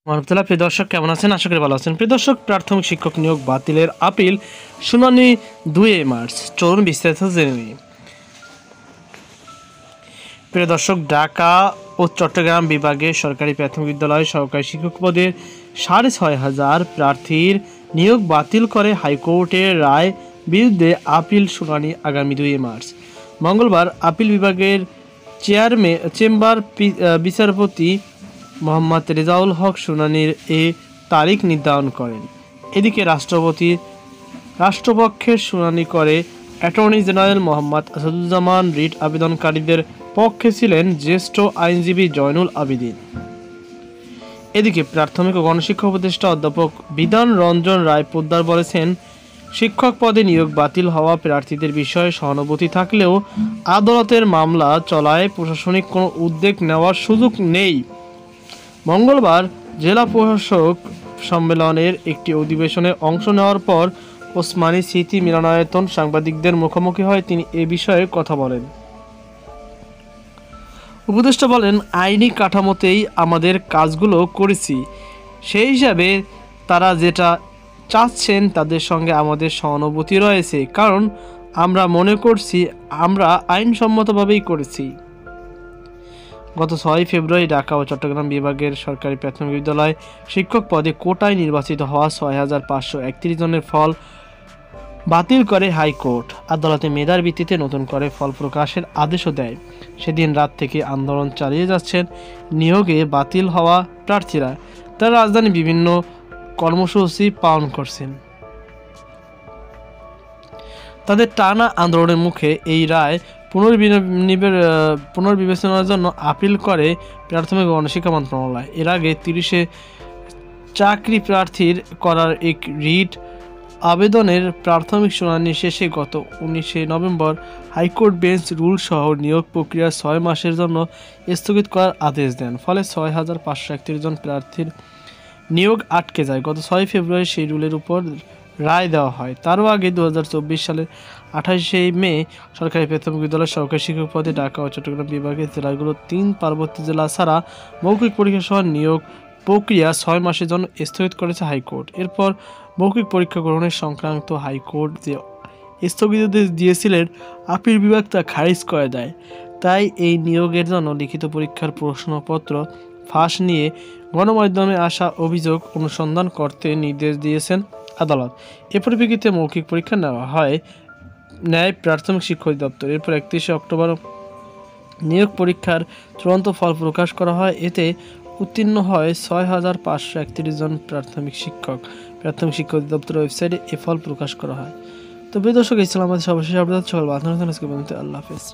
মানবতলা প্রিয় দর্শক কেমন আছেন? আশা করি ভালো আছেন। প্রিয় দর্শক, প্রাথমিক শিক্ষক নিয়োগ বাতিলের আপিল শুনানি 2 মার্চ। চলুন বিস্তারিত জেনে নিই। প্রিয় দর্শক, ঢাকা ও চট্টগ্রাম বিভাগে সরকারি প্রাথমিক বিদ্যালয় সহকারী শিক্ষক পদের 6,500 প্রার্থীর নিয়োগ বাতিল করে হাইকোর্টের রায় বিরুদ্ধে আপিল শুনানি আগামী 2 মার্চ মঙ্গলবার আপিল বিভাগের চেম্বার বিচারপতি মোহাম্মদ রেজাউল হক শুনানির এ তারিখ নির্ধারণ করেন। এদিকে রাষ্ট্রপক্ষের শুনানি করে attorney general Mohammad Asaduzzaman. Writ আবেদনকারীদের পক্ষে ছিলেন জ্যেষ্ঠ আইনজীবী জয়নুল আবেদিন। এদিকে প্রাথমিক ও গণশিক্ষা উপদেষ্টা অধ্যাপক বিধান রঞ্জন রায় পোদ্দার বলেছেন, শিক্ষক পদে নিয়োগ বাতিল হওয়া প্রার্থীদের বিষয়ে সহানুভূতি থাকলেও আদালতের মামলা চলায় প্রশাসনিক কোনো উদ্যোগ নেওয়ার সুযোগ নেই। মঙ্গলবার জেলা প্রশাসক সম্মেলনের একটি অধিবেশনে অংশ নেওয়ার পর ওসমানী স্মৃতি মিলনায়তন সাংবাদিকদের মুখোমুখি হয়ে তিনি এ বিষয়ে কথা বলেন। উপদেষ্টা বলেন, আইনি কাঠামোতেই আমাদের কাজগুলো করেছি, সেই হিসাবে তারা যেটা চাচ্ছেন তাদের সঙ্গে আমাদের সহানুভূতি রয়েছে, কারণ আমরা মনে করছি আমরা আইনসম্মতভাবেই করেছি। গত 6 ফেব্রুয়ারি ঢাকা ও চট্টগ্রাম বিভাগের সরকারি প্রাথমিক বিদ্যালয় শিক্ষক পদে কোটায় নির্বাচিত হওয়া 6,531 জনের ফল বাতিল করে হাইকোর্ট। আদালতে মেধার ভিত্তিতে নতুন করে ফল প্রকাশের আদেশও দেয়। সেদিন রাত থেকে আন্দোলন চালিয়ে যাচ্ছেন নিয়োগে বাতিল হওয়া প্রার্থীরা। তারা রাজধানী বিভিন্ন কর্মসূচি পালন করছেন। তাদের টানা আন্দোলনের মুখে এই রায় পুনর্বিবেচনার জন্য আপিল করে প্রাথমিক ও গণশিক্ষা মন্ত্রণালয়। এর আগে 30 চাকরি প্রার্থীর করার এক রিট আবেদনের প্রাথমিক শুনানি শেষে গত 19 নভেম্বর হাইকোর্ট বেঞ্চ রুল সহ নিয়োগ প্রক্রিয়া 6 মাসের জন্য স্থগিত করার আদেশ দেন। ফলে 6,531 জন প্রার্থীর নিয়োগ আটকে যায়। গত 6 ফেব্রুয়ারি সেই রুলের উপর রায় দেওয়া হয়। তারও আগে 2024 সালের 28 মে সরকারি প্রাথমিক বিদ্যালয়ের সহকারী শিক্ষক পদে ঢাকা ও চট্টগ্রাম বিভাগের জেলাগুলো 3 পার্বত্য জেলা ছাড়া মৌখিক পরীক্ষা সহ নিয়োগ প্রক্রিয়া 6 মাসের জন্য স্থগিত করেছে হাইকোর্ট। এরপর মৌখিক পরীক্ষা গ্রহণের সংক্রান্ত হাইকোর্ট যে স্থগিতাদেশ দিয়েছিলেন, আপিল বিভাগ তা খারিজ করে দেয়। তাই এই নিয়োগের জন্য লিখিত পরীক্ষার প্রশ্নপত্র ফাঁস নিয়ে গণমাধ্যমে আসা অভিযোগ অনুসন্ধান করতে নির্দেশ দিয়েছেন আদালত। এ পরিপ্রেক্ষিতে মৌখিক পরীক্ষা নেয় প্রাথমিক শিক্ষা অধিদপ্তর। এরপর 31 অক্টোবর নিয়োগ পরীক্ষার চূড়ান্ত ফল প্রকাশ করা হয়। এতে উত্তীর্ণ হয় 6,531 জন প্রাথমিক শিক্ষক অধিদপ্তরের ওয়েবসাইটে এ ফল প্রকাশ করা হয়। তো প্রিয় দর্শক, এই ছিল আমাদের সর্বশেষ আপডেট। সকল বান্ধব আল্লাহ হাফেজ।